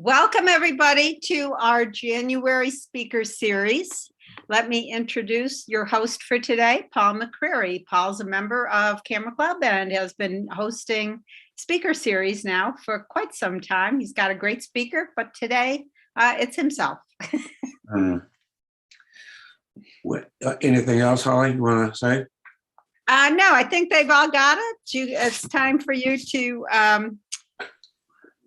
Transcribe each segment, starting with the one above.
Welcome, everybody, to our January speaker series. Let me introduce your host for today, Paul McCreary. Paul's a member of Camera Club and has been hosting speaker series now for quite some time. He's got a great speaker, but today it's himself. Anything else, Holly, you want to say? No, I think they've all got it. It's time for you to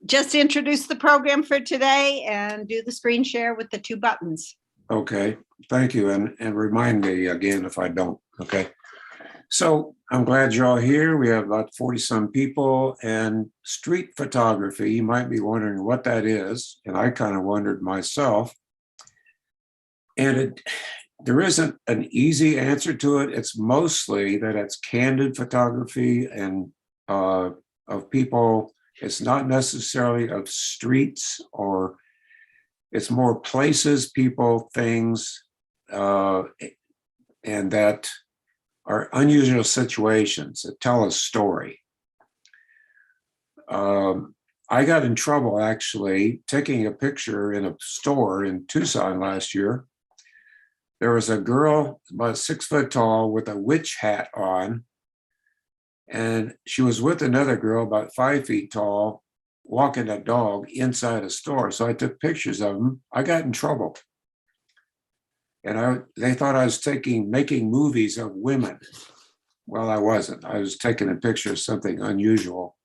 just introduce the program for today and do the screen share with the two buttons. Okay, thank you. And remind me again if I don't, okay? So I'm glad you're all here. We have about 40 some people, and street photography, you might be wondering what that is. And I kind of wondered myself. And there isn't an easy answer to it. It's mostly that it's candid photography and of people. It's not necessarily of streets, or it's more places, people, things, and that are unusual situations that tell a story. I got in trouble actually taking a picture in a store in Tucson last year. There was a girl about 6 foot tall with a witch hat on, and she was with another girl about 5 feet tall, walking a dog inside a store. So I took pictures of them. I got in trouble. And they thought I was making movies of women. Well, I wasn't. I was taking a picture of something unusual.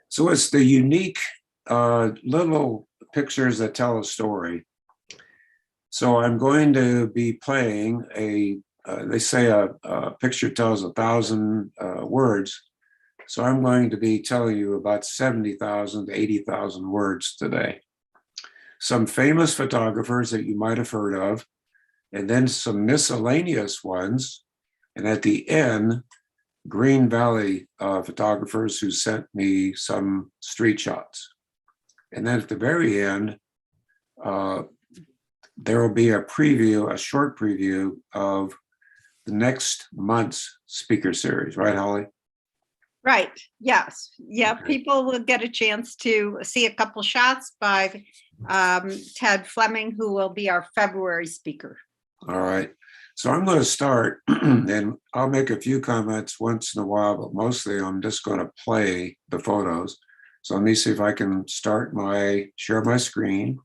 So it's the unique little pictures that tell a story. So I'm going to be playing they say a picture tells 1,000 words. So I'm going to be telling you about 70,000 to 80,000 words today. Some famous photographers that you might have heard of, and then some miscellaneous ones. And at the end, Green Valley photographers who sent me some street shots. And then at the very end, there will be a short preview of the next month's speaker series, right, Holly? Right, yes. Yeah, okay. People will get a chance to see a couple shots by Ted Fleming, who will be our February speaker. All right, so I'm going to start, and I'll make a few comments once in a while, but mostly I'm just going to play the photos. So let me see if I can share my screen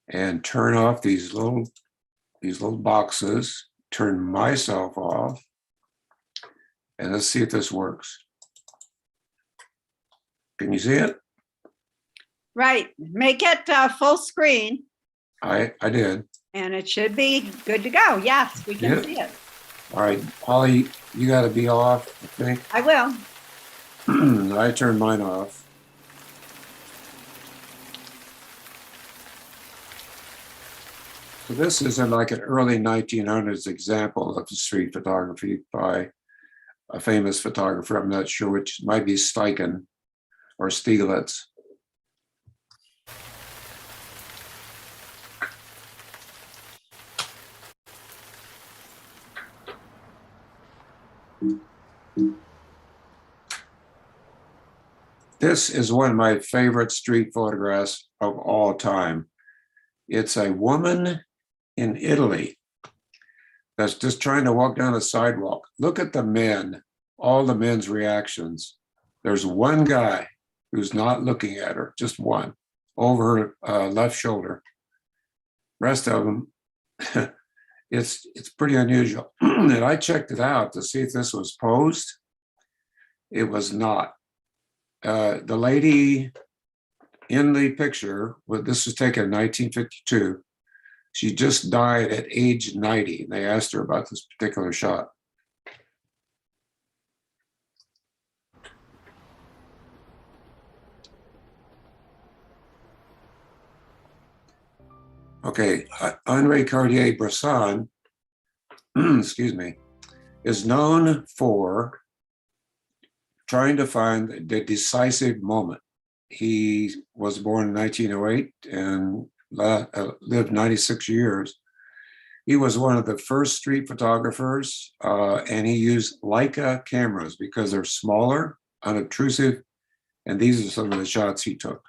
and turn off these little boxes, turn myself off, and let's see if this works. Can you see it? Right, make it full screen. I did. And it should be good to go. Yes, we can see it. All right, Holly, you got to be off, I think. I will. I turned mine off. So this is like an early 1900s example of street photography by a famous photographer. I'm not sure which, might be Steichen or Stieglitz. This is one of my favorite street photographs of all time. It's a woman in Italy that's just trying to walk down a sidewalk. Look at the men, all the men's reactions. There's one guy who's not looking at her, just one, over her left shoulder. Rest of them, it's pretty unusual. And I checked it out to see if this was posed. It was not. The lady in the picture, this was taken in 1952, she just died at age 90. They asked her about this particular shot. Okay, Henri Cartier Bresson, excuse me, is known for trying to find the decisive moment. He was born in 1908 and lived 96 years. He was one of the first street photographers, and he used Leica cameras because they're smaller, unobtrusive, and these are some of the shots he took.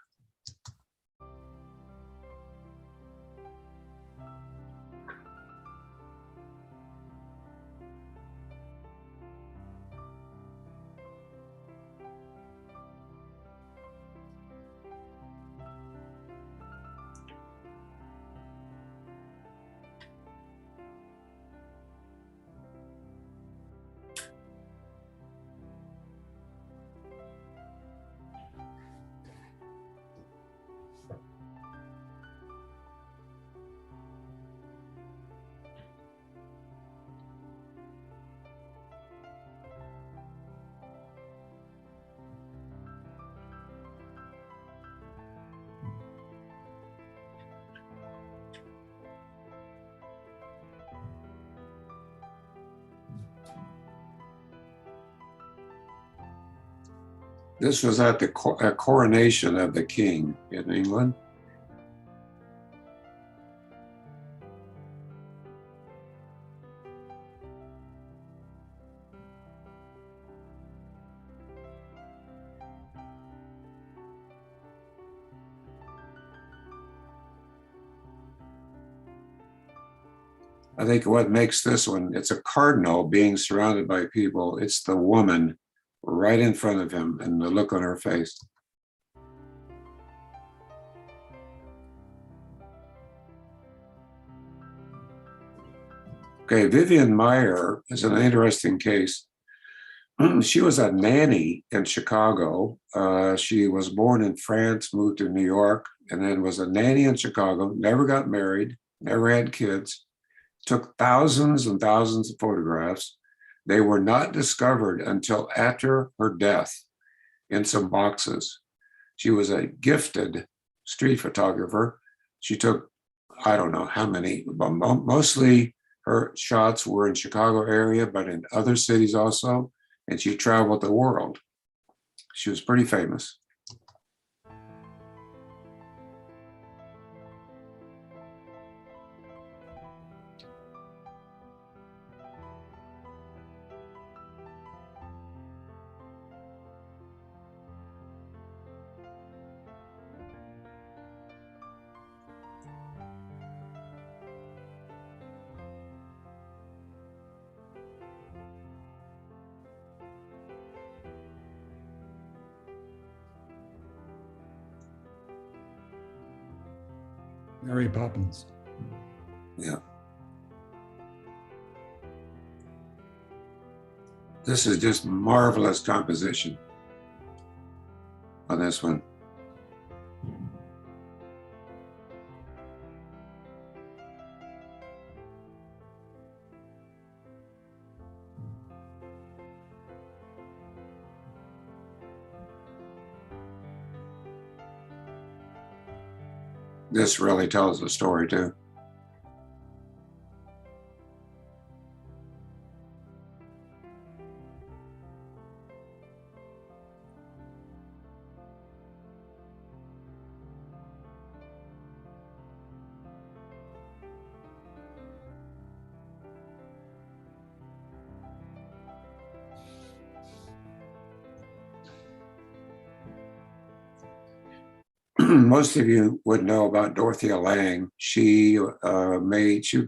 This was at the coronation of the king in England. I think what makes this one, it's a cardinal being surrounded by people. It's the woman right in front of him and the look on her face. Okay, Vivian Maier is an interesting case. She was a nanny in Chicago. She was born in France, moved to New York, and then was a nanny in Chicago, never got married, never had kids, took thousands and thousands of photographs. They were not discovered until after her death in some boxes. She was a gifted street photographer. She took, I don't know how many, but mostly her shots were in Chicago area, but in other cities also. And she traveled the world. She was pretty famous. Mary Poppins. Yeah. This is just marvelous composition on this one. This really tells the story too. Most of you would know about Dorothea Lange. She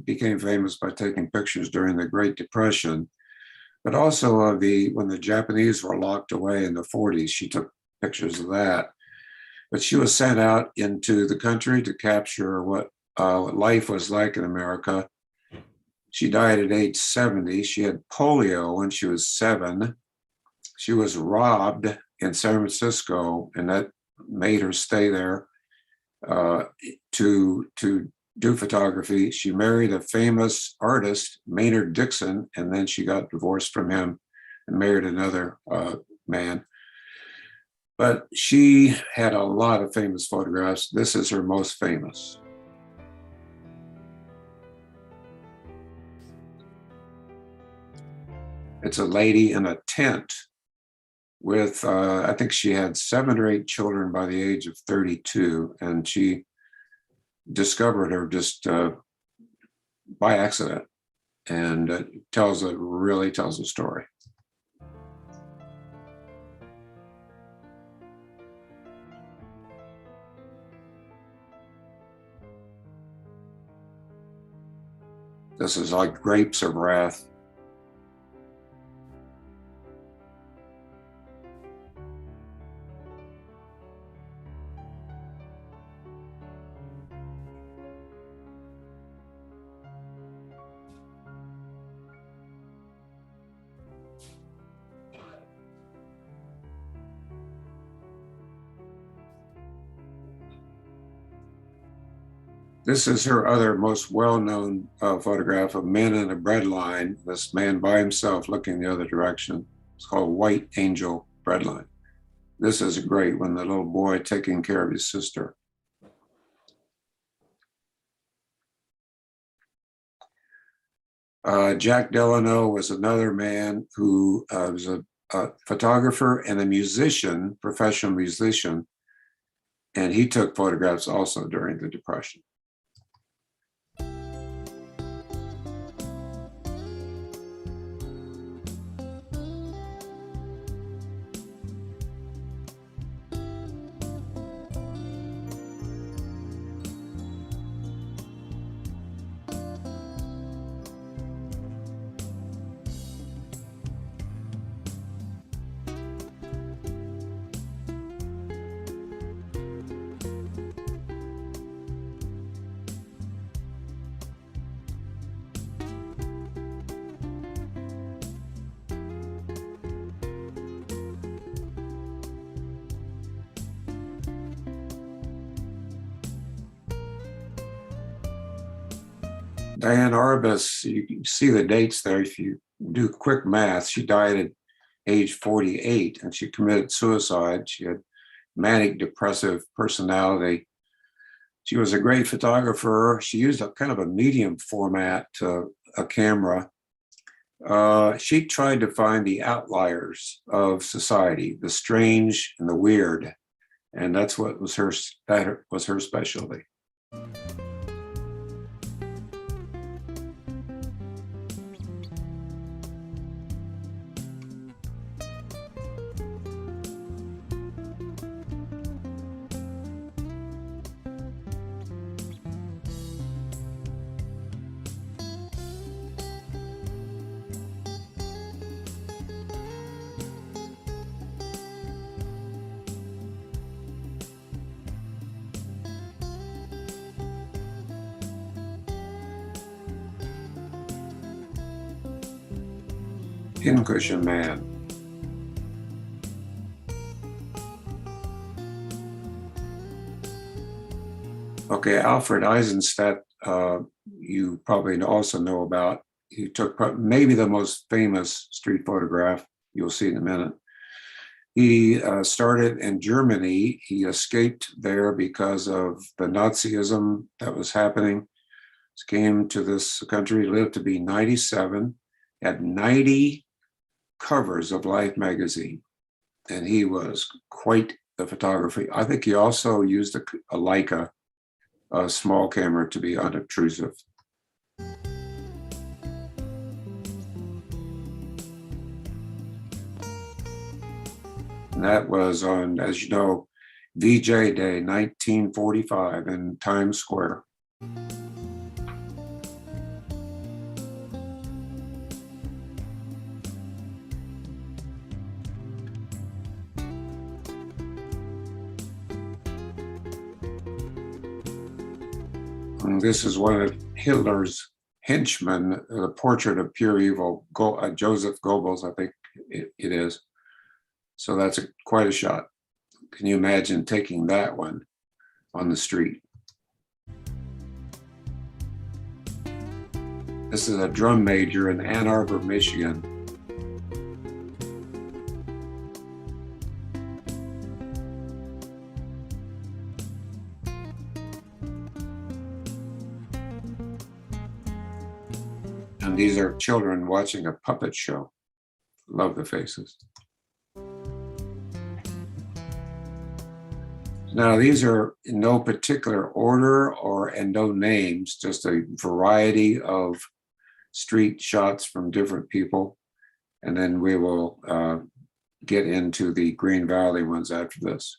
became famous by taking pictures during the Great Depression, but also when the Japanese were locked away in the 40s. She took pictures of that. But she was sent out into the country to capture what life was like in America. She died at age 70. She had polio when she was 7. She was robbed in San Francisco, and that made her stay there to do photography. She married a famous artist, Maynard Dixon, and then she got divorced from him and married another man. But she had a lot of famous photographs. This is her most famous. It's a lady in a tent with, I think she had 7 or 8 children by the age of 32, and she discovered her just by accident, and really tells a story. This is like Grapes of Wrath. This is her other most well-known photograph of men in a bread line, this man by himself looking the other direction. It's called White Angel Bread Line. This is great when the little boy taking care of his sister. Jack Delano was another man who was a a photographer and a musician, professional musician, and he took photographs also during the Depression. Diane Arbus, you can see the dates there. If you do quick math, she died at age 48 and she committed suicide. She had manic depressive personality. She was a great photographer. She used a kind of a medium format a camera. She tried to find the outliers of society, the strange and the weird, and that was her specialty. Pincushion Man. Okay, Alfred Eisenstaedt, you probably also know about. He took maybe the most famous street photograph. You'll see in a minute. He started in Germany. He escaped there because of the Nazism that was happening. He came to this country, lived to be 97, had 90 covers of Life magazine, and he was quite the photographer. I think he also used a Leica, a small camera, to be unobtrusive. And that was on, as you know, VJ Day, 1945 in Times Square. And this is one of Hitler's henchmen, the portrait of pure evil, Joseph Goebbels, I think it is. So that's quite a shot. Can you imagine taking that one on the street? This is a drum major in Ann Arbor, Michigan. And these are children watching a puppet show. Love the faces. Now, these are in no particular order and no names, just a variety of street shots from different people. And then we will get into the Green Valley ones after this.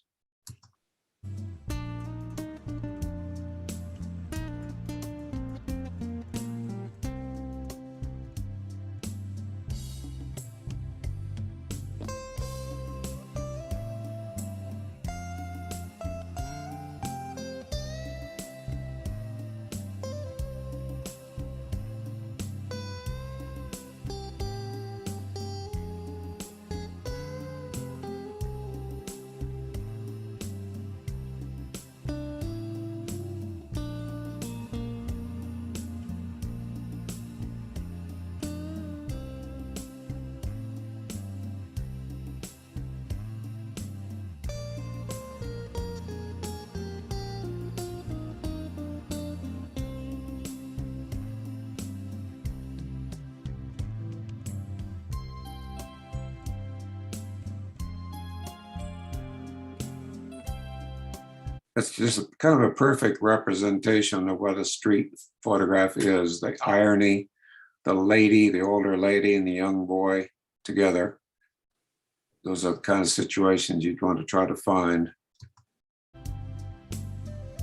It's just kind of a perfect representation of what a street photograph is. The irony, the lady, the older lady and the young boy together. Those are the kind of situations you'd want to try to find.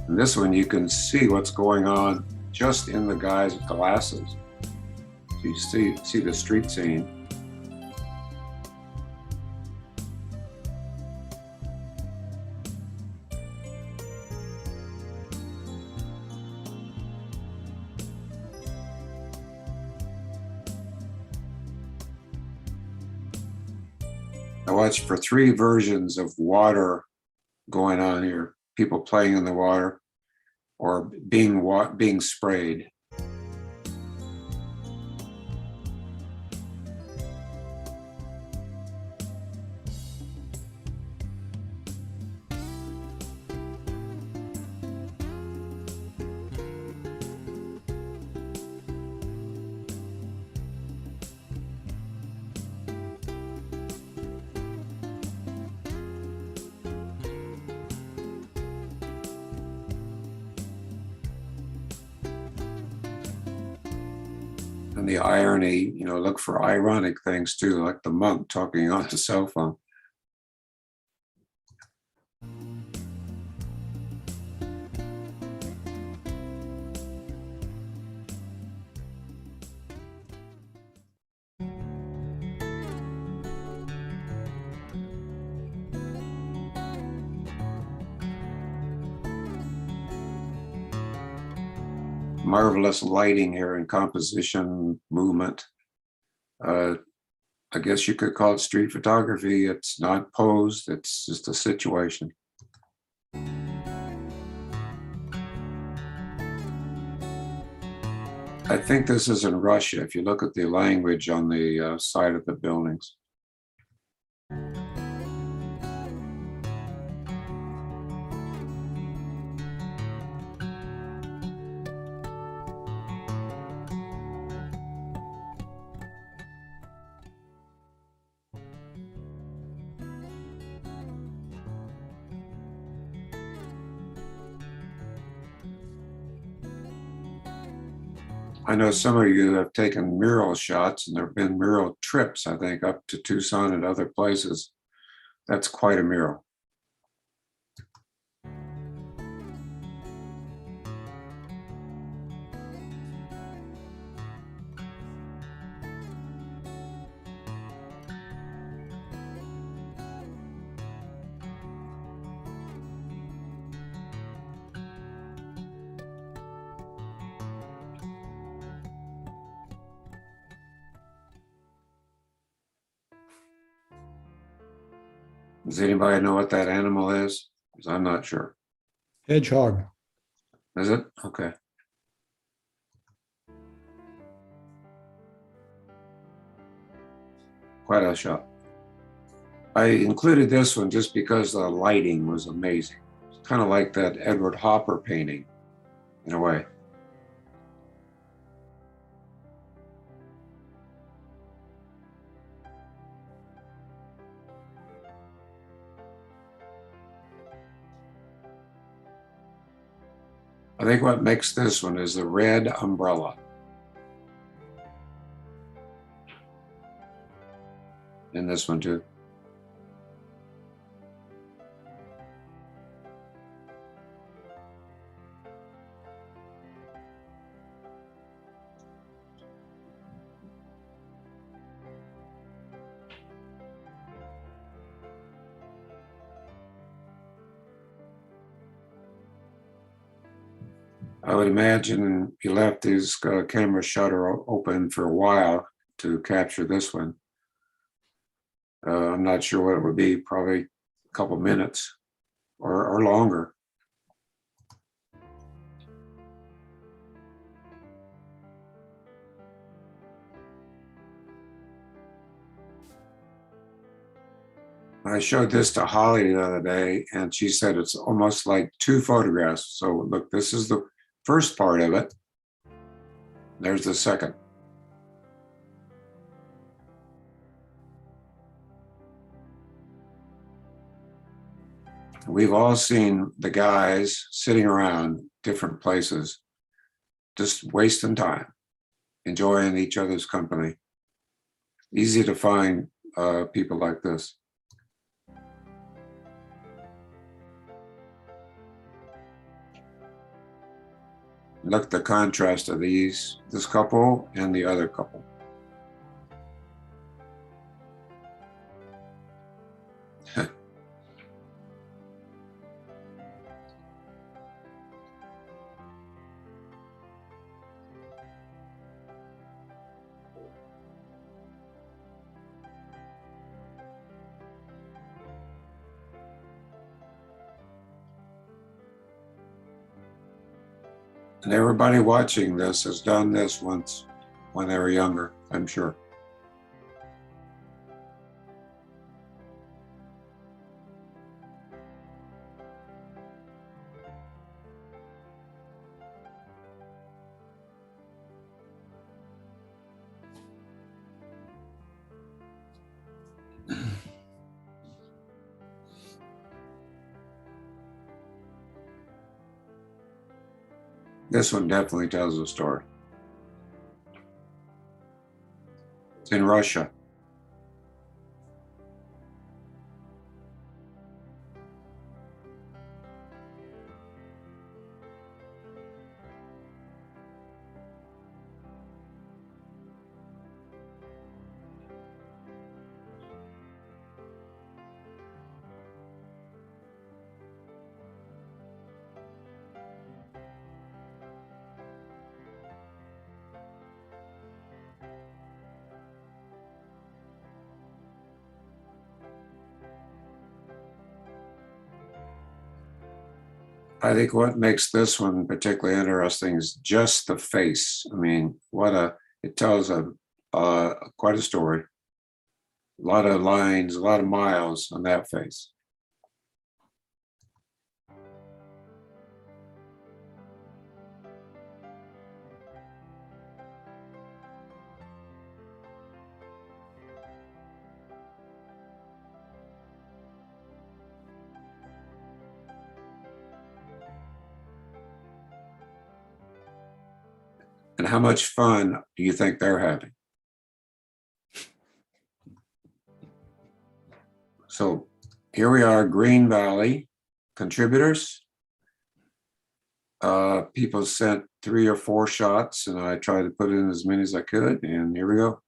In this one, you can see what's going on just in the guy's glasses. So you see the street scene. I watched for 3 versions of water going on here. People playing in the water or being sprayed. And the irony, look for ironic things too, like the monk talking on the cell phone. Marvelous lighting here and composition, movement. I guess you could call it street photography. It's not posed, it's just a situation. I think this is in Russia, if you look at the language on the side of the buildings. I know some of you have taken mural shots, and there have been mural trips, I think, up to Tucson and other places. That's quite a mural. Does anybody know what that animal is? Because I'm not sure. Hedgehog. Is it? Okay. Quite a shot. I included this one just because the lighting was amazing. It's kind of like that Edward Hopper painting, in a way. I think what makes this one is the red umbrella. In this one too. I would imagine you left this camera shutter open for a while to capture this one. I'm not sure what it would be, probably a couple minutes or longer. I showed this to Holly the other day, and she said it's almost like 2 photographs. So look, this is the first part of it. There's the second. We've all seen the guys sitting around different places, just wasting time, enjoying each other's company. Easy to find people like this. Look at the contrast of this couple and the other couple. And everybody watching this has done this once when they were younger, I'm sure. This one definitely tells a story. It's in Russia. I think what makes this one particularly interesting is just the face. I mean, it tells quite a story. A lot of lines, a lot of miles on that face. And how much fun do you think they're having? So here we are, Green Valley contributors. People sent 3 or 4 shots, and I tried to put in as many as I could, and here we go.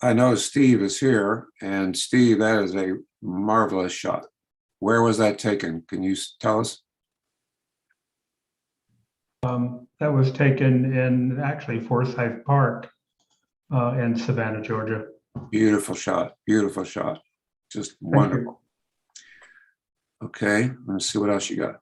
I know Steve is here, and Steve, that is a marvelous shot. Where was that taken? Can you tell us? That was taken in actually Forsyth Park in Savannah, Georgia. Beautiful shot, beautiful shot. Just wonderful. Okay, let's see what else you got.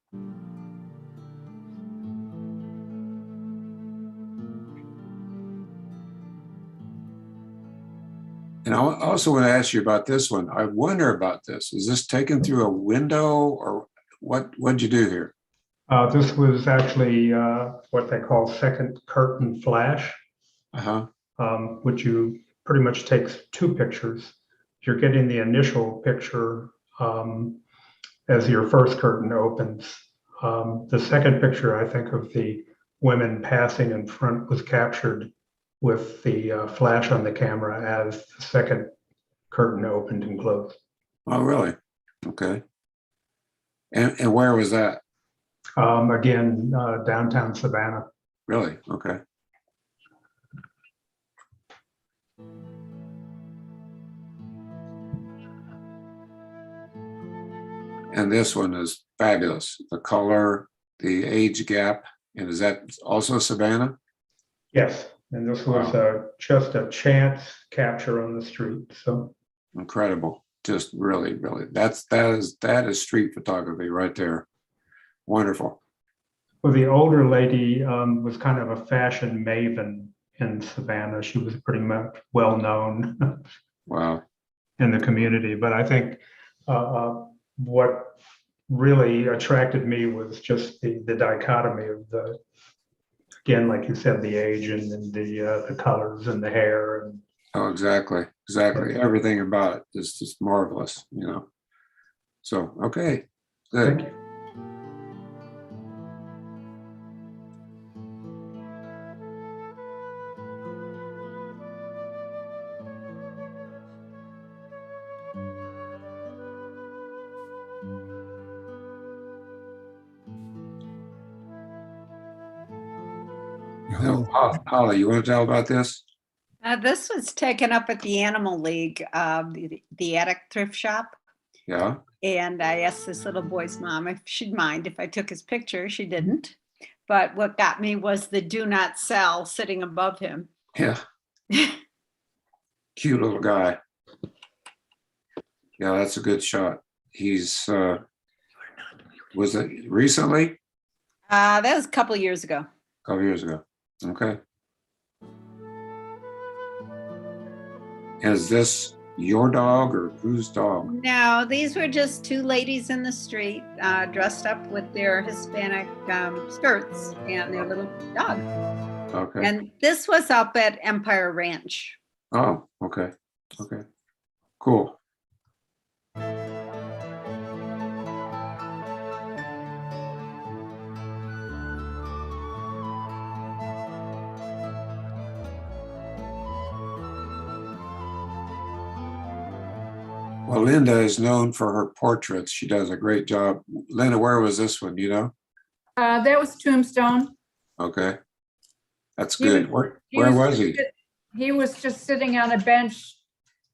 And I also want to ask you about this one. I wonder about this. Is this taken through a window or what'd you do here? This was actually what they call second curtain flash, Uh-huh. which you pretty much takes two pictures. You're getting the initial picture as your first curtain opens. The second picture, I think, of the women passing in front was captured with the flash on the camera as the second curtain opened and closed. Oh, really? Okay. And where was that? Again, downtown Savannah. Really? Okay. And this one is fabulous. The color, the age gap. And is that also Savannah? Yes, and this was just a chance capture on the street. So Incredible. Just really, really. That is street photography right there. Wonderful. well, the older lady was kind of a fashion maven in Savannah. She was pretty much well known Wow. in the community. But I think what really attracted me was just the dichotomy of the, again, like you said, the age and the colors and the hair. And Oh, exactly. Exactly. Everything about it is just marvelous, you know. So, okay. Good. thank you. Holly, you want to tell about this? This was taken up at the Animal League, the attic thrift shop. Yeah. And I asked this little boy's mom if she'd mind if I took his picture. She didn't. But what got me was the do not sell sitting above him. Yeah. Cute little guy. Yeah, that's a good shot. He's, was it recently? That was a couple of years ago. A couple years ago. Okay. Is this your dog or whose dog? No, these were just two ladies in the street dressed up with their Hispanic skirts and their little dog. Okay. And this was up at Empire Ranch. Oh, okay. Okay. Cool. Well, Linda is known for her portraits. She does a great job. Linda, where was this one? You know? That was Tombstone. Okay. That's He good. was- Where was he? He was just sitting on a bench.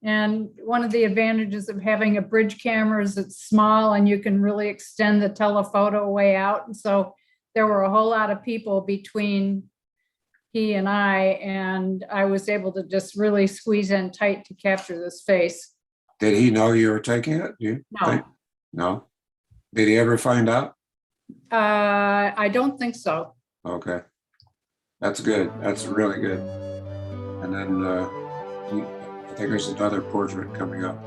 And one of the advantages of having a bridge camera is it's small and you can really extend the telephoto way out. And so there were a whole lot of people between he and I was able to just really squeeze in tight to capture this face. Did he know you were taking it? You No. think? No. Did he ever find out? I don't think so. Okay. That's good. That's really good. And then I think there's another portrait coming up.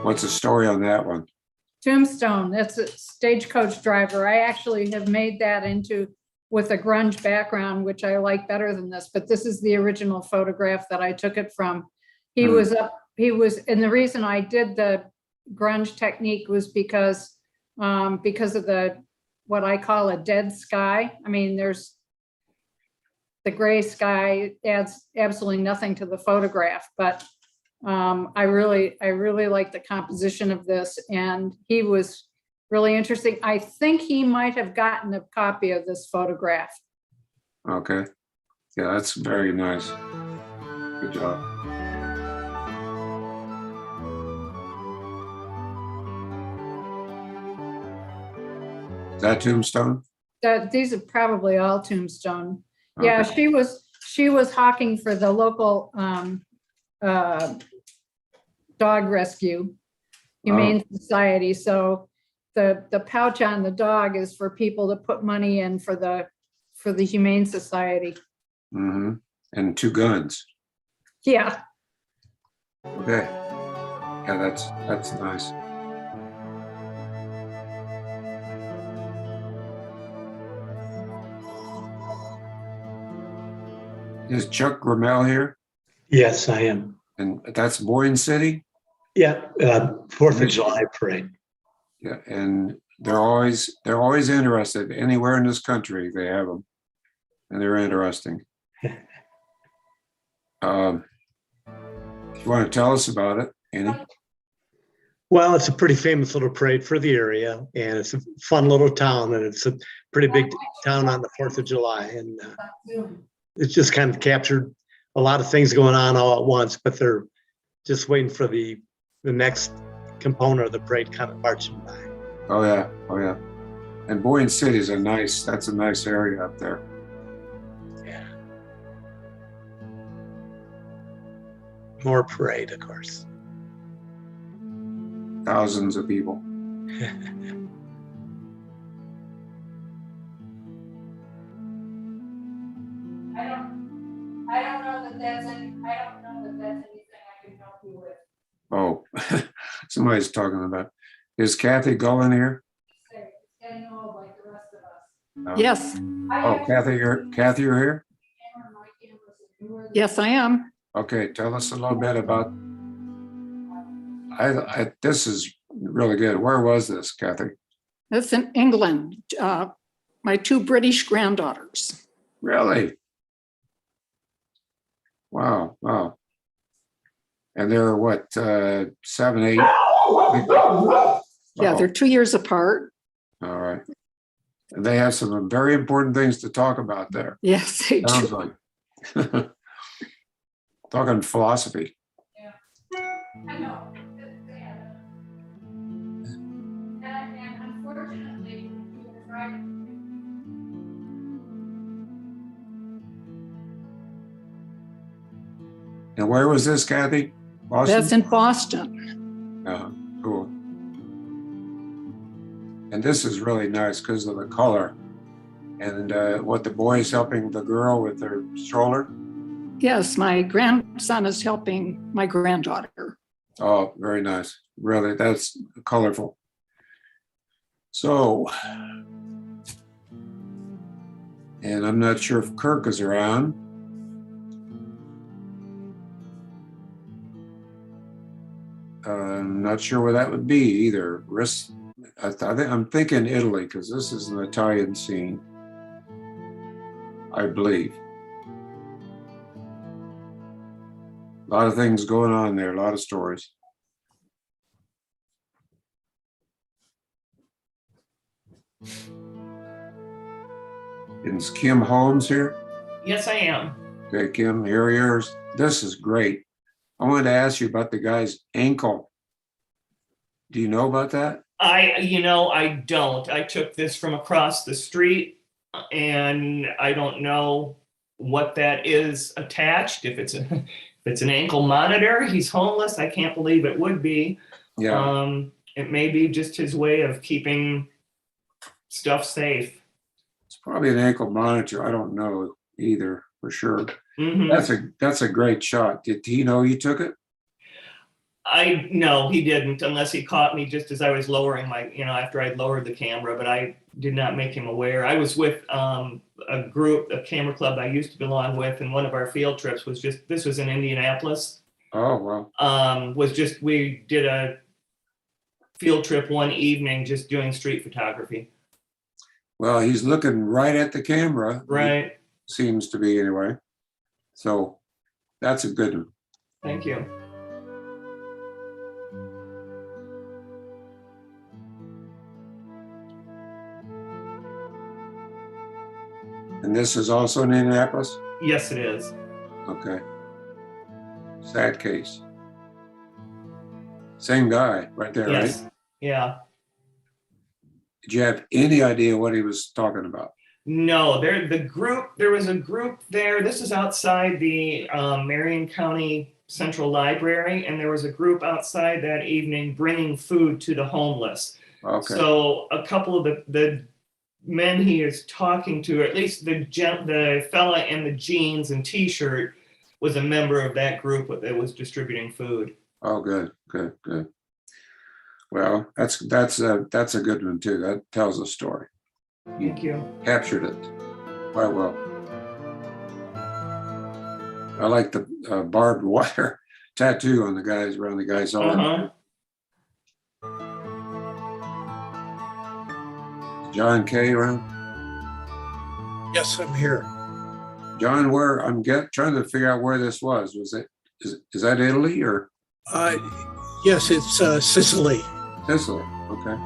What's the story on that one? Tombstone, that's a stagecoach driver. I actually have made that into with a grunge background, which I like better than this, but this is the original photograph that I took it from. He was up, and the reason I did the grunge technique was because of what I call a dead sky. I mean, there's the gray sky adds absolutely nothing to the photograph, but I really like the composition of this, and he was really interesting. I think he might have gotten a copy of this photograph. Okay. Yeah, that's very nice. Good job. Is that Tombstone? These are probably all Tombstone. Okay. Yeah, she was hawking for the local dog rescue, Humane Society. So the pouch on the dog is for people to put money in for the Humane Society. Mm-hmm. and 2 guns. Yeah, Okay. Yeah, that's nice. Is Chuck Grimmel here? Yes, I am. And that's Boyne City? Yeah, 4th of July parade. Yeah, and they're always interested. Anywhere in this country, they have them. And they're interesting. You want to tell us about it, Annie? Well, it's a pretty famous little parade for the area, and it's a fun little town, and it's a pretty big town on the 4th of July. And it's just kind of captured a lot of things going on all at once, but they're just waiting for the next component of the parade kind of marching by. Oh yeah, oh yeah. And Boyne City is that's a nice area up there. Yeah. More parade, of course. Thousands of people. I don't know that that's anything I can help you with. Oh, somebody's talking about. Is Kathy Gullen here? It's getting old like the rest of us. No. Yes, Oh, Kathy, you're here? yes, I am. Okay, tell us a little bit about. This is really good. Where was this, Kathy? That's in England. My 2 British granddaughters. Really? Wow, wow. And they're what, 7, 8? Yeah, they're 2 years apart. All right. And they have some very important things to talk about there. Yes, they Sounds do. like. Talking philosophy. I know. And unfortunately, he was right. And where was this, Kathy? Boston? That's in Boston. Cool. And this is really nice because of the color. And what the boy is helping the girl with her stroller. Yes, my grandson is helping my granddaughter. Oh, very nice. Really, that's colorful. So, and I'm not sure if Kirk is around. I'm not sure where that would be either. I'm thinking Italy because this is an Italian scene, I believe. A lot of things going on there, a lot of stories. Is Kim Holmes here? Yes, I am. Okay, Kim, here are yours. This is great. I wanted to ask you about the guy's ankle. Do you know about that? I don't. I took this from across the street and I don't know what that is attached. If it's an ankle monitor, he's homeless. I can't believe it would be. Yeah. It may be just his way of keeping stuff safe. It's probably an ankle monitor. I don't know either for sure. Mm-hmm. That's a great shot. Did he know you took it? No, he didn't, unless he caught me just as I was lowering after I'd lowered the camera, but I did not make him aware. I was with a camera club I used to belong with, and one of our field trips this was in Indianapolis. Oh, wow. We did a field trip one evening just doing street photography. Well, he's looking right at the camera. Right. Seems to be anyway. So that's a good one. Thank you. And this is also in Indianapolis? Yes, it is. Okay. Sad case. Same guy right there, Yes. right? Yeah. Did you have any idea what he was talking about? No, there was a group there. This is outside the Marion County Central Library, and there was a group outside that evening bringing food to the homeless. Okay. So a couple of the men he is talking to, or at least the fella in the jeans and t-shirt, was a member of that group that was distributing food. Oh, good, good, good. Well, that's a good one too. That tells a story. Thank you. Captured it quite well. I like the barbed wire tattoo on the guys, around the guy's arm. Uh-huh. John K. around? Yes, I'm here. John, where trying to figure out where this was. Was it is that Italy or Yes, it's Sicily. Sicily? Okay.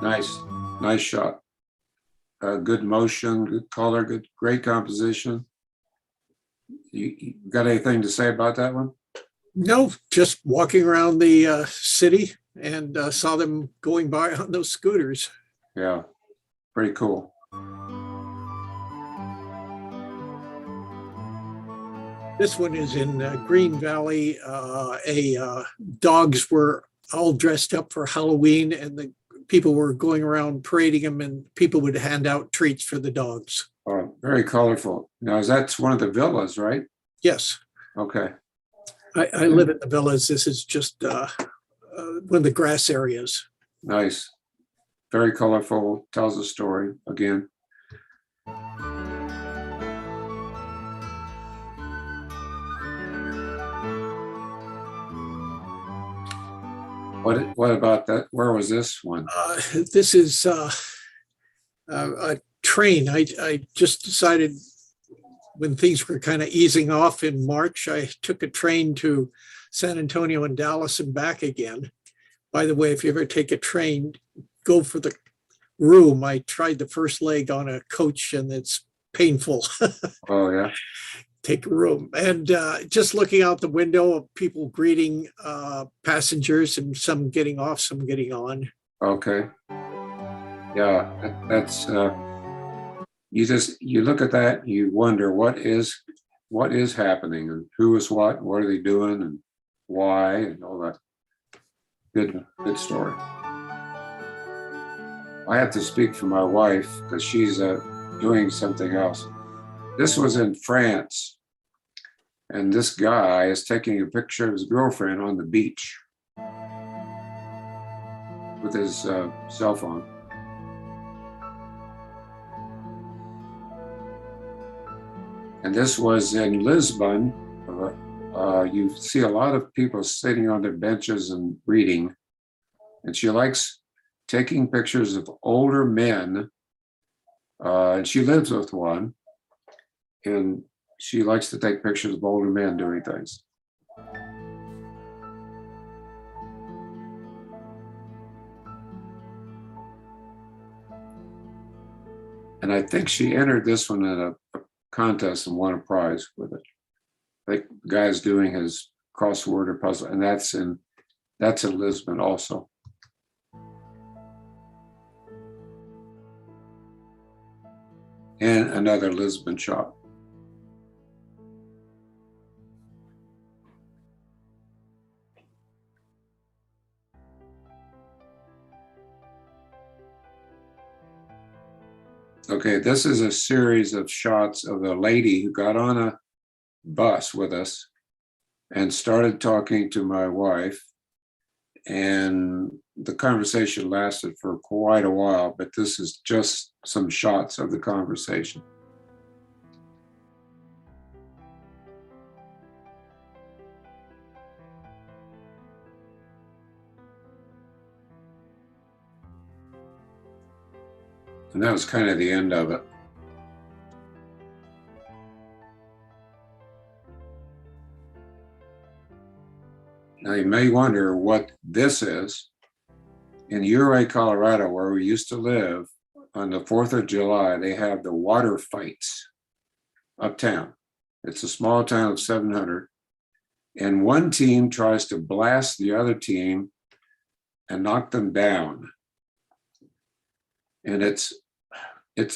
Nice shot. Good motion, good color, great composition. You got anything to say about that one? No, just walking around the city and saw them going by on those scooters. Yeah, pretty cool. This one is in Green Valley. Dogs were all dressed up for Halloween, and the people were going around parading them, and people would hand out treats for the dogs. Oh, very colorful. Now, that's one of the villas, right? Yes, Okay. I live in the villas. This is just one of the grass areas. Nice. Very colorful. Tells a story again. What about that? Where was this one? This is a train. I just decided when things were kind of easing off in March, I took a train to San Antonio and Dallas and back again. By the way, if you ever take a train, go for the room. I tried the first leg on a coach and it's painful. Oh, yeah. Take a room. And just looking out the window of people greeting passengers, and some getting off, some getting on. Okay. Yeah, that's you look at that and you wonder what is happening and who is what are they doing and why and all that. Good story. I have to speak for my wife because she's doing something else. This was in France, and this guy is taking a picture of his girlfriend on the beach with his cell phone. And this was in Lisbon. You see a lot of people sitting on their benches and reading. And she likes taking pictures of older men. And she lives with one. And she likes to take pictures of older men doing things. And I think she entered this one in a contest and won a prize with it. I think the guy's doing his crossword or puzzle, and that's in Lisbon also. And another Lisbon shot. Okay, this is a series of shots of a lady who got on a bus with us and started talking to my wife. And the conversation lasted for quite a while, but this is just some shots of the conversation. And that was kind of the end of it. Now you may wonder what this is. In Ouray, Colorado, where we used to live, on the 4th of July, they have the water fights uptown. It's a small town of 700. And one team tries to blast the other team and knock them down. And it's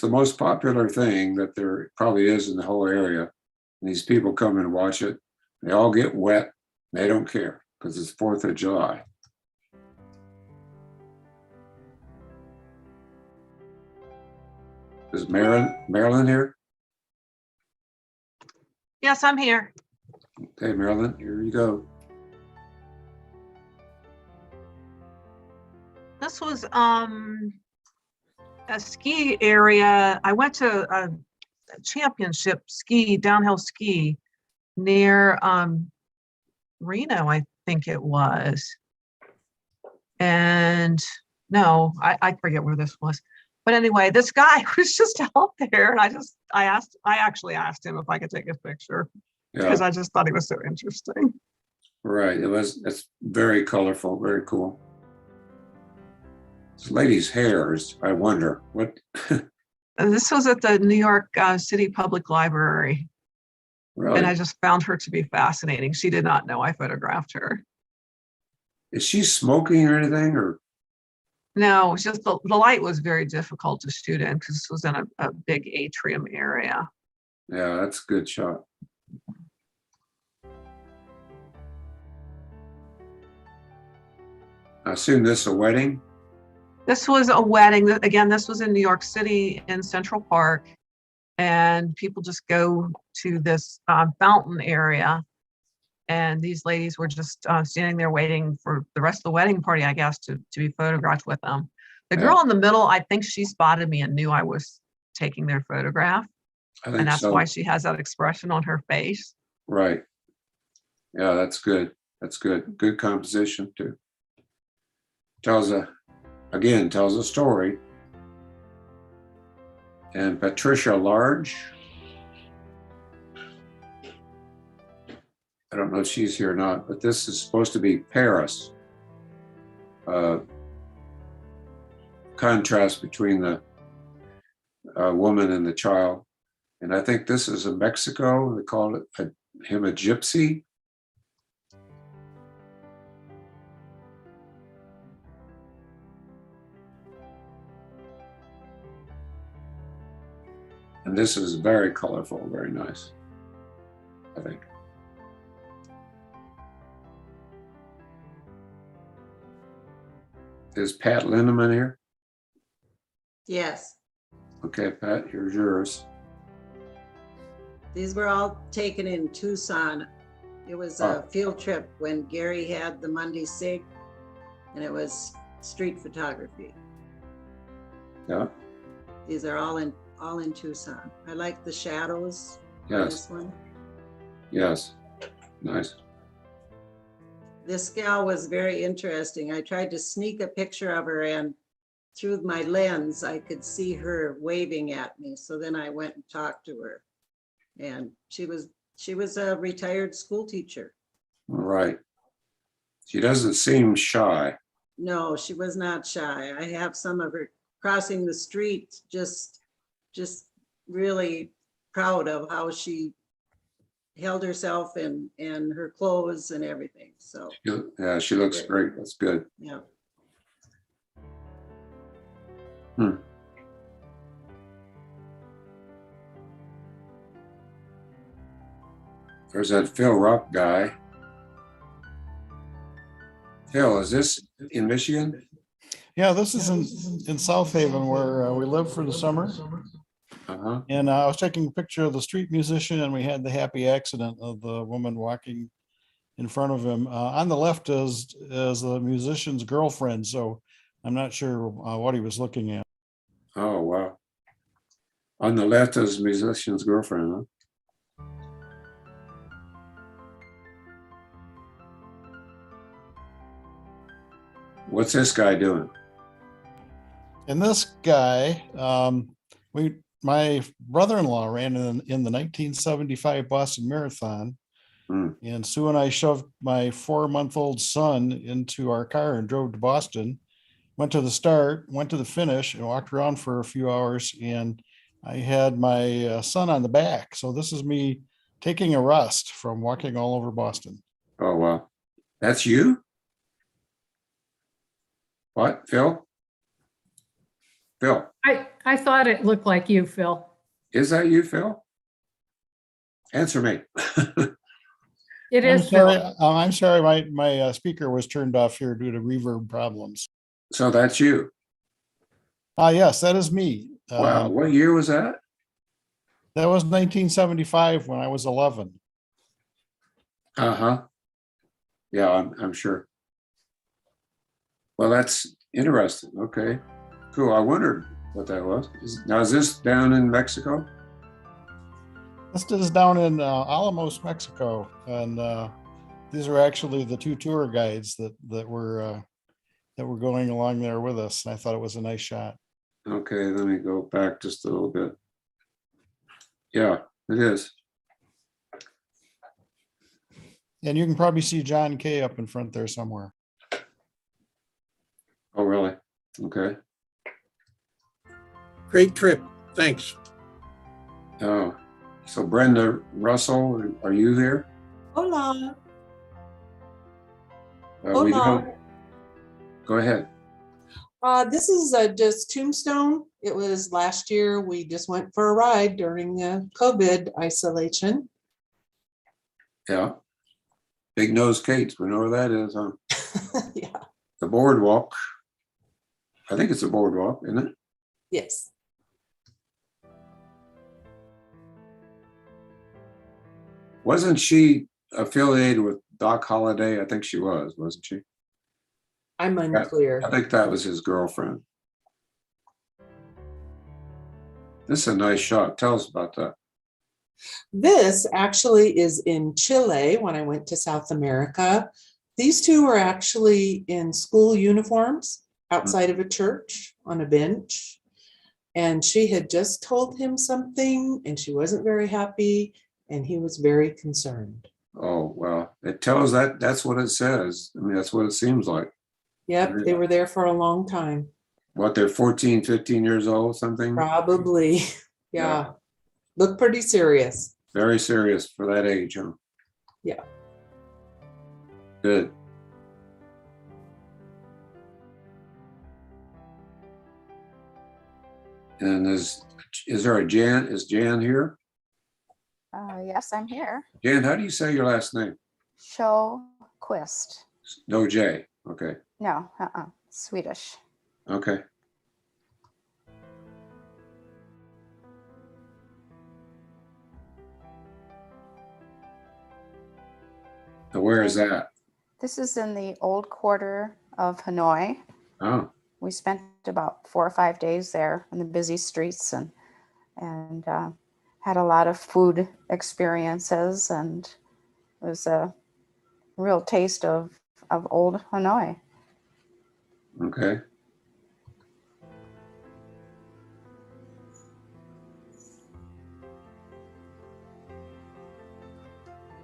the most popular thing that there probably is in the whole area. And these people come and watch it. They all get wet. They don't care because it's 4th of July. Is Marilyn here? Yes, I'm here. Okay, Marilyn, here you go. This was a ski area. I went to a championship ski, downhill ski near Reno, I think it was. And no, I forget where this was. But anyway, this guy was just out there, and I actually asked him if I could take a picture because Yeah, I just thought he was so interesting. right. It's very colorful, very cool. This lady's hair is, I wonder, what, And this was at the New York City Public Library, really? and I just found her to be fascinating. She did not know I photographed her. Is she smoking or anything, or? No, it's just the light was very difficult to shoot in because this was in a big atrium area. Yeah, that's a good shot. I assume this is a wedding? This was a wedding. Again, this was in New York City in Central Park. And people just go to this fountain area. And these ladies were just standing there waiting for the rest of the wedding party, I guess, to be photographed with them. The girl in the middle, I think she spotted me and knew I was taking their photograph. I think And that's so. why she has that expression on her face. Right. Yeah, that's good. That's good. Good composition too. Tells a story. And Patricia Large. I don't know if she's here or not, but this is supposed to be Paris. Contrast between the woman and the child. And I think this is in Mexico. They call it him a gypsy. And this is very colorful, very nice, I think. Is Pat Lindeman here? Yes, Okay, Pat, here's yours. these were all taken in Tucson. It was a field trip when Gary had the Monday SIG, and it was street photography. Yeah, These are all in Tucson. I like the shadows on yes, this one. yes, nice. This gal was very interesting. I tried to sneak a picture of her, and through my lens, I could see her waving at me. So then I went and talked to her, and she was a retired school teacher. All right. She doesn't seem shy. No, she was not shy. I have some of her crossing the street, just really proud of how she held herself and her clothes and everything. So, Yeah, she looks great. That's good. yeah. There's that Phil Rupp guy. Phil, is this in Michigan? Yeah, this is in South Haven where we live for the summer. Uh-huh. And I was taking a picture of the street musician, and we had the happy accident of the woman walking in front of him. On the left is the musician's girlfriend, so I'm not sure what he was looking at. Oh, wow. On the left is musician's girlfriend, huh? What's this guy doing? And this guy, my brother-in-law ran in the 1975 Boston Marathon. And Sue and I shoved my 4-month-old son into our car and drove to Boston, went to the start, went to the finish, and walked around for a few hours. And I had my son on the back. So this is me taking a rest from walking all over Boston. Oh, wow. That's you? What, Phil? Phil, I thought it looked like you, Phil. is that you, Phil? Answer me. It I'm is Phil. sorry, I'm sorry, my speaker was turned off here due to reverb problems. So that's you. Yes, that is me. Wow, what year was that? That was 1975 when I was 11. Uh-huh. Yeah, I'm sure. Well, that's interesting. Okay, cool. I wondered what that was. Now, is this down in Mexico? This is down in Alamos, Mexico, and these are actually the two tour guides that were going along there with us. And I thought it was a nice shot. Okay, let me go back just a little bit. Yeah, it is. And you can probably see John Kay up in front there somewhere. Oh, really? Okay. Great trip. Thanks. Oh, so Brenda Russell, are you there? Hola. We Hola. don't. Go ahead. This is just Tombstone. It was last year. We just went for a ride during COVID isolation. Yeah. Big Nose Kate's, we know where that is, huh? Yeah. The boardwalk. I think it's a boardwalk, isn't it? Yes. Wasn't she affiliated with Doc Holliday? I think she was, wasn't she? I'm unclear. I think that was his girlfriend. This is a nice shot. Tell us about that. This actually is in Chile when I went to South America. These two were actually in school uniforms outside of a church on a bench. And she had just told him something and she wasn't very happy and he was very concerned. Oh, well, it tells that's what it says. I mean, that's what it seems like. Yep, they were there for a long time. What, they're 14, 15 years old, something? Probably. Yeah. Look pretty serious. Very serious for that age, huh? Yeah. Good. And is there a Jan? Is Jan here? Yes, I'm here. Jan, how do you say your last name? Sjöquist. No J. Okay. No, Swedish. Okay. So where is that? This is in the old quarter of Hanoi. Oh, We spent about 4 or 5 days there in the busy streets and had a lot of food experiences, and it was a real taste of old Hanoi. okay.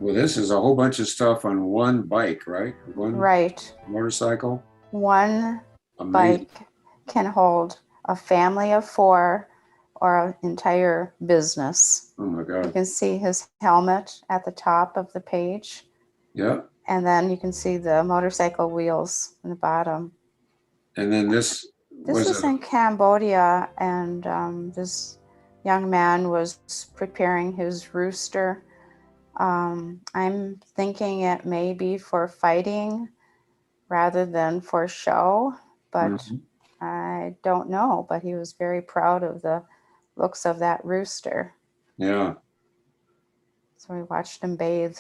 Well, this is a whole bunch of stuff on one bike, right? One Right. motorcycle. One Amazing. bike can hold a family of 4 or an entire business. Oh my You God. can see his helmet at the top of the page, Yeah. and then you can see the motorcycle wheels in the bottom. And then this This was in Cambodia, and this young man was preparing his rooster. I'm thinking it may be for fighting rather than for show, but I don't know. But he was very proud of the looks of that rooster. Yeah. So we watched him bathe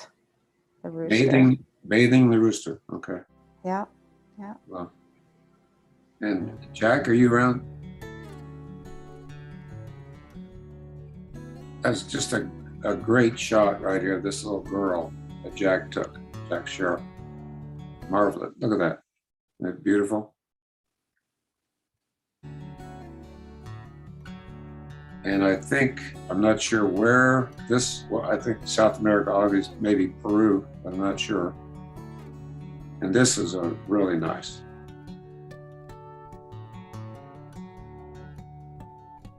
the rooster. Bathing the rooster. Okay. Yeah, yeah. Well. And Jack, are you around? That's just a great shot right here. This little girl that Jack took, Jack Sharp. Marvelous. Look at that. Isn't that beautiful? And I think, I'm not sure where this, well, I think South America, obviously, maybe Peru, but I'm not sure. And this is a really nice.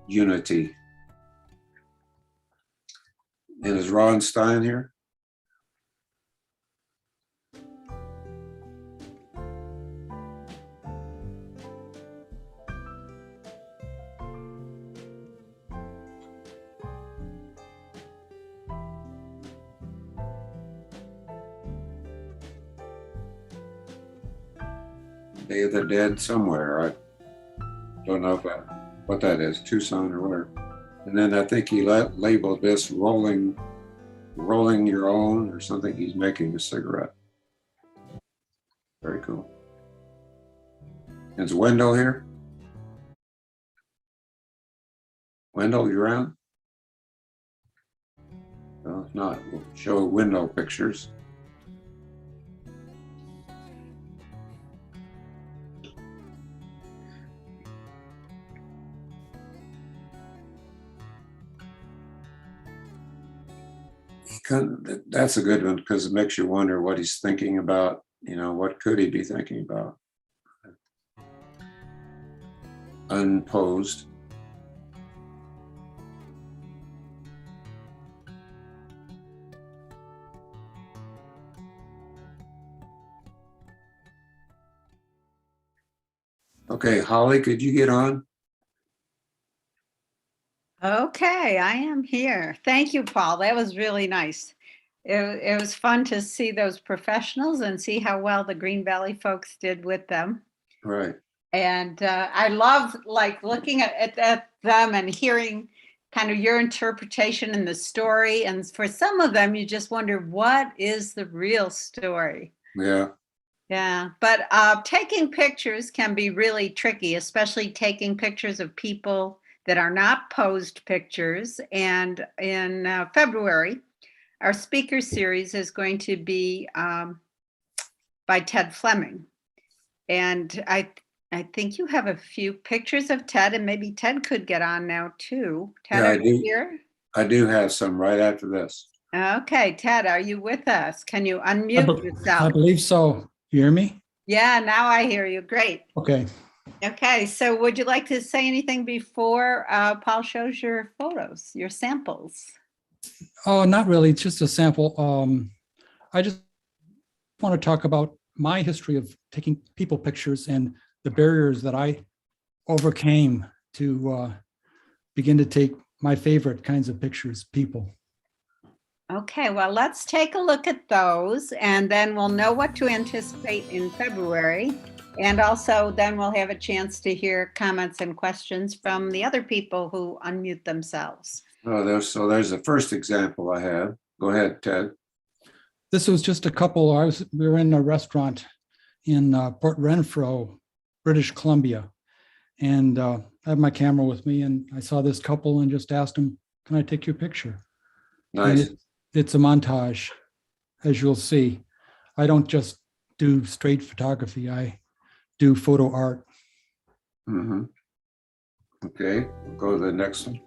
Unity. And is Ron Stein here? Day of the Dead somewhere. I don't know if what that is, Tucson or whatever. And then I think he labeled this rolling your own or something. He's making a cigarette. Very cool. Is Wendell here? Wendell, you around? Well, if not, we'll show Wendell pictures. That's a good one because it makes you wonder what he's thinking about. You know, what could he be thinking about? Unposed. Okay, Holly, could you get on? Okay, I am here. Thank you, Paul. That was really nice. It was fun to see those professionals and see how well the Green Valley folks did with them. Right. And I love like looking at them and hearing kind of your interpretation in the story. And for some of them, you just wonder, what is the real story? Yeah. Yeah, but taking pictures can be really tricky, especially taking pictures of people that are not posed pictures. And in February, our speaker series is going to be by Ted Fleming. And I think you have a few pictures of Ted, and maybe Ted could get on now too. Ted, Yeah, are you here? I do have some right after this. Okay, Ted, are you with us? Can you unmute yourself? I believe so. You hear me? Yeah, now I hear you. Great. Okay. Okay, so would you like to say anything before Paul shows your photos, your samples? Oh, not really. It's just a sample. I just want to talk about my history of taking people pictures and the barriers that I overcame to begin to take my favorite kinds of pictures, people. Okay, well, let's take a look at those and then we'll know what to anticipate in February. And also then we'll have a chance to hear comments and questions from the other people who unmute themselves. Oh, there's the first example I have. Go ahead, Ted. This was just a couple. We were in a restaurant in Port Renfrew, British Columbia. And I have my camera with me and I saw this couple and just asked them, can I take your picture? Nice. It's a montage, as you'll see. I don't just do straight photography. I do photo art. Mm-hmm. Okay, we'll go to the next one.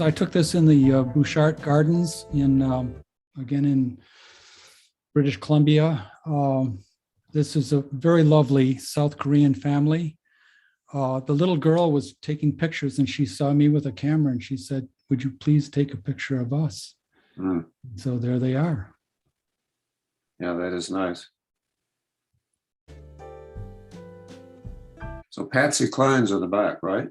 I took this in the Bouchard Gardens again in British Columbia. This is a very lovely South Korean family. The little girl was taking pictures and she saw me with a camera and she said, would you please take a picture of us? Mm. So there they are. Yeah, that is nice. So Patsy Cline's in the back, right?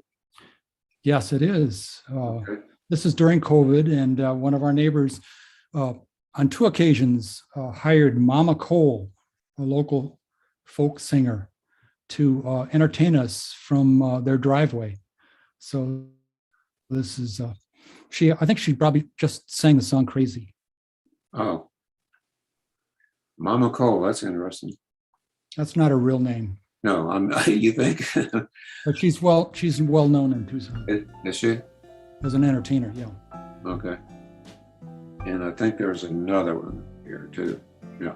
Yes, it is. Okay. This is during COVID and one of our neighbors on two occasions hired Mama Cole, a local folk singer, to entertain us from their driveway. So this is, I think she probably just sang the song Crazy. Oh. Mama Cole, that's interesting. That's not her real name. No, you think? But she's well known in Tucson. Is she? As an entertainer, yeah. Okay. And I think there's another one here too. Yeah.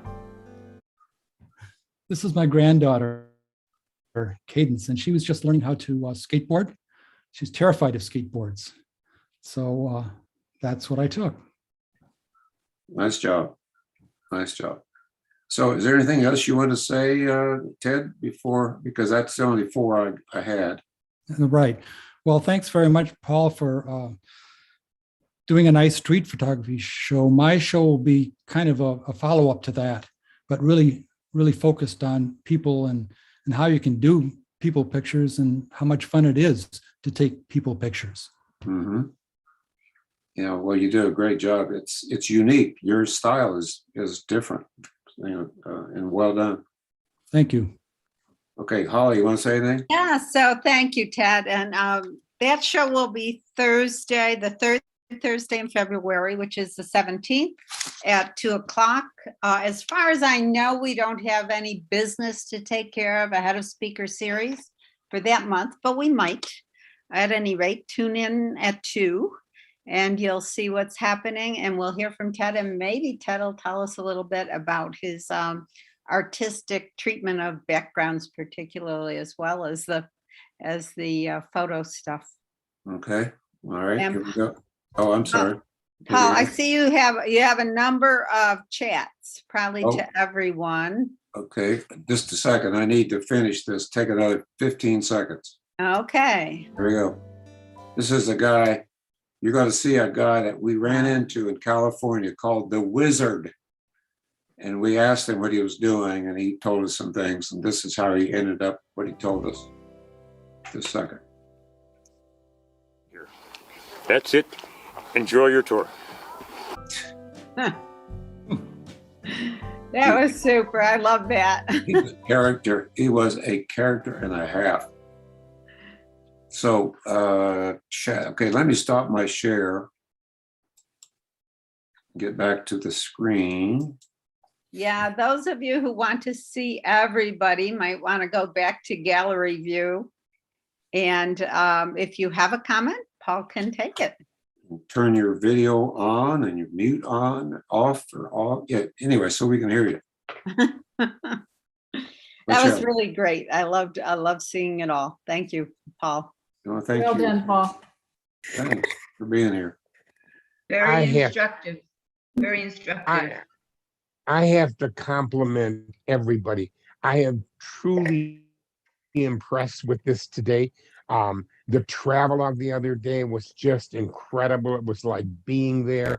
This is my granddaughter, Cadence, and she was just learning how to skateboard. She's terrified of skateboards. So that's what I took. Nice job. Nice job. So is there anything else you want to say, Ted, because that's the only four I had. Right. Well, thanks very much, Paul, for doing a nice street photography show. My show will be kind of a follow-up to that, but really focused on people and how you can do people pictures and how much fun it is to take people pictures. Mm-hmm. Well, you do a great job. It's unique. Your style is different, and well done. Thank you. Okay, Holly, you want to say anything? Yeah, so thank you, Ted. And that show will be Thursday, the third Thursday in February, which is the 17th at 2:00. As far as I know, we don't have any business to take care of ahead of speaker series for that month, but we might. At any rate, tune in at 2 and you'll see what's happening, and we'll hear from Ted, and maybe Ted will tell us a little bit about his artistic treatment of backgrounds, particularly, as well as the photo stuff. Okay, all right, And here we go. Oh, I'm sorry. Paul, I see you have a number of chats, probably Oh. to everyone. Okay, just a second. I need to finish this. Take another 15 seconds. Okay. Here we go. This is a guy, you're going to see a guy that we ran into in California called the Wizard. And we asked him what he was doing, and he told us some things. And this is how he ended up what he told us. Just a second. That's it. Enjoy your tour. That was super. I love that. He was a character. He was a character and a half. So, chat. Okay, let me stop my share. Get back to the screen. Yeah, those of you who want to see everybody might want to go back to gallery view. And if you have a comment, Paul can take it. Turn your video on and your mute on, off or off. Yeah, anyway, so we can hear you. That was really great. I loved seeing it all. Thank you, Paul. No, thank Well you. done, Paul. Thanks for being here. Very instructive. Very instructive. I have to compliment everybody. I am truly impressed with this today. The travelogue the other day was just incredible. It was like being there.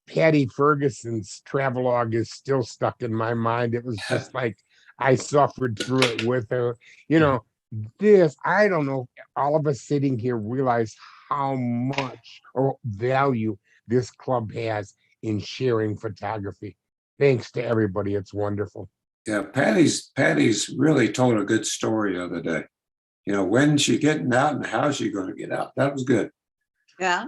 Patty Ferguson's travelogue is still stuck in my mind. It was just like I suffered through it with her. I don't know, all of us sitting here realize how much value this club has in sharing photography. Thanks to everybody. It's wonderful. Yeah, Patty's really told a good story the other day. When's she getting out and how's she going to get out? That was good. Yeah.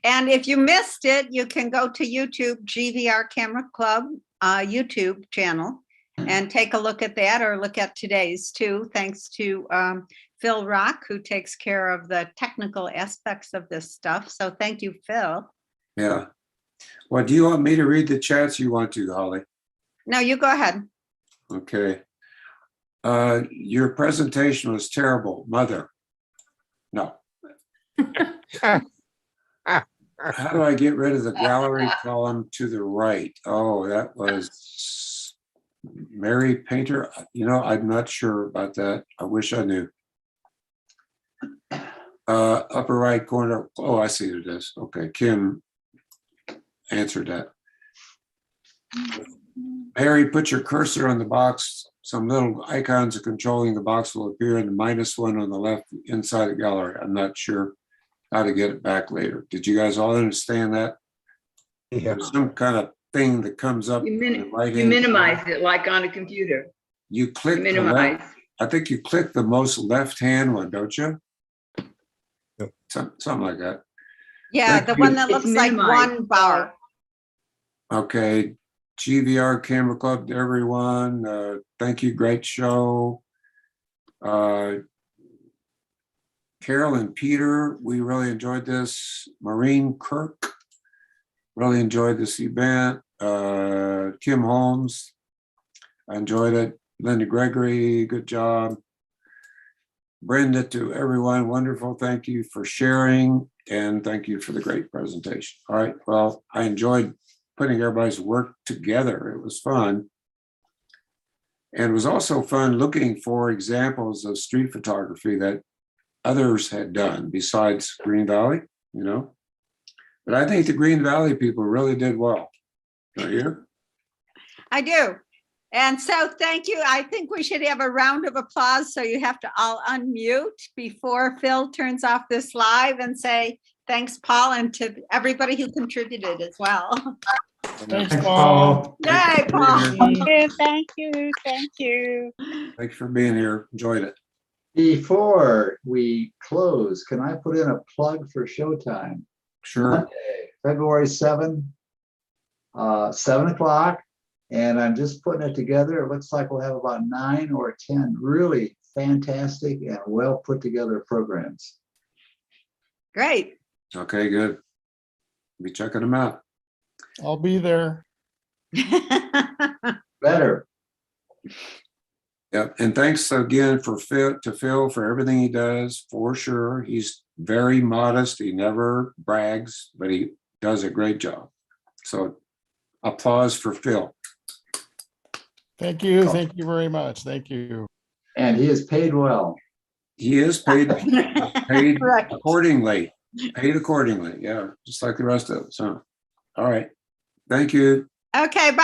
And if you missed it, you can go to YouTube, GVR Camera Club YouTube channel, and take a look at that, or look at today's too, thanks to Phil Rock, who takes care of the technical aspects of this stuff. So thank you, Phil. Yeah. Well, do you want me to read the chats? You want to, Holly? No, you go ahead. Okay. Your presentation was terrible, Mother. No. How do I get rid of the gallery column to the right? Oh, that was Mary Painter. I'm not sure about that. I wish I knew. Upper right corner. Oh, I see what it is. Okay, Kim answered that. Mary, put your cursor on the box. Some little icons are controlling the box will appear in the -1 on the left inside the gallery. I'm not sure how to get it back later. Did you guys all understand that? Yeah. There's some kind of thing that comes up. You right minimize it like on a computer. You click the minimize. left. I think you click the most left-hand one, don't you? Yep. Something like that. Yeah, Thank the you. one that It's looks like minimized. one bar. Okay, GVR Camera Club to everyone. Thank you, great show. Carol and Peter, we really enjoyed this. Maureen Kirk, really enjoyed this event. Kim Holmes, I enjoyed it. Linda Gregory, good job. Brenda, to everyone, wonderful. Thank you for sharing, and thank you for the great presentation. All right, well, I enjoyed putting everybody's work together. It was fun. And it was also fun looking for examples of street photography that others had done besides Green Valley, But I think the Green Valley people really did well. Don't you? I do. And so thank you. I think we should have a round of applause. So you have to all unmute before Phil turns off this live and say Thanks, Paul, and to everybody who contributed as well. Thanks, Thanks, Paul. Paul. Yay, Paul. Thank you. Thank you. Thank you for being here. Enjoyed it. Before we close, can I put in a plug for Showtime? Sure. Monday, February 7th, 7 o'clock. And I'm just putting it together. It looks like we'll have about 9 or 10 really fantastic and well put together programs. Great. Okay, good. Be checking them out. I'll be there. Better. Yep. And thanks again for Phil for everything he does, for sure. He's very modest. He never brags, but he does a great job. So applause for Phil. Thank you. Thank you very much. Thank you. And he is paid well. He is paid Right. accordingly. Paid accordingly. Yeah, just like the rest of us. Huh? All right. Thank you. Okay, bye.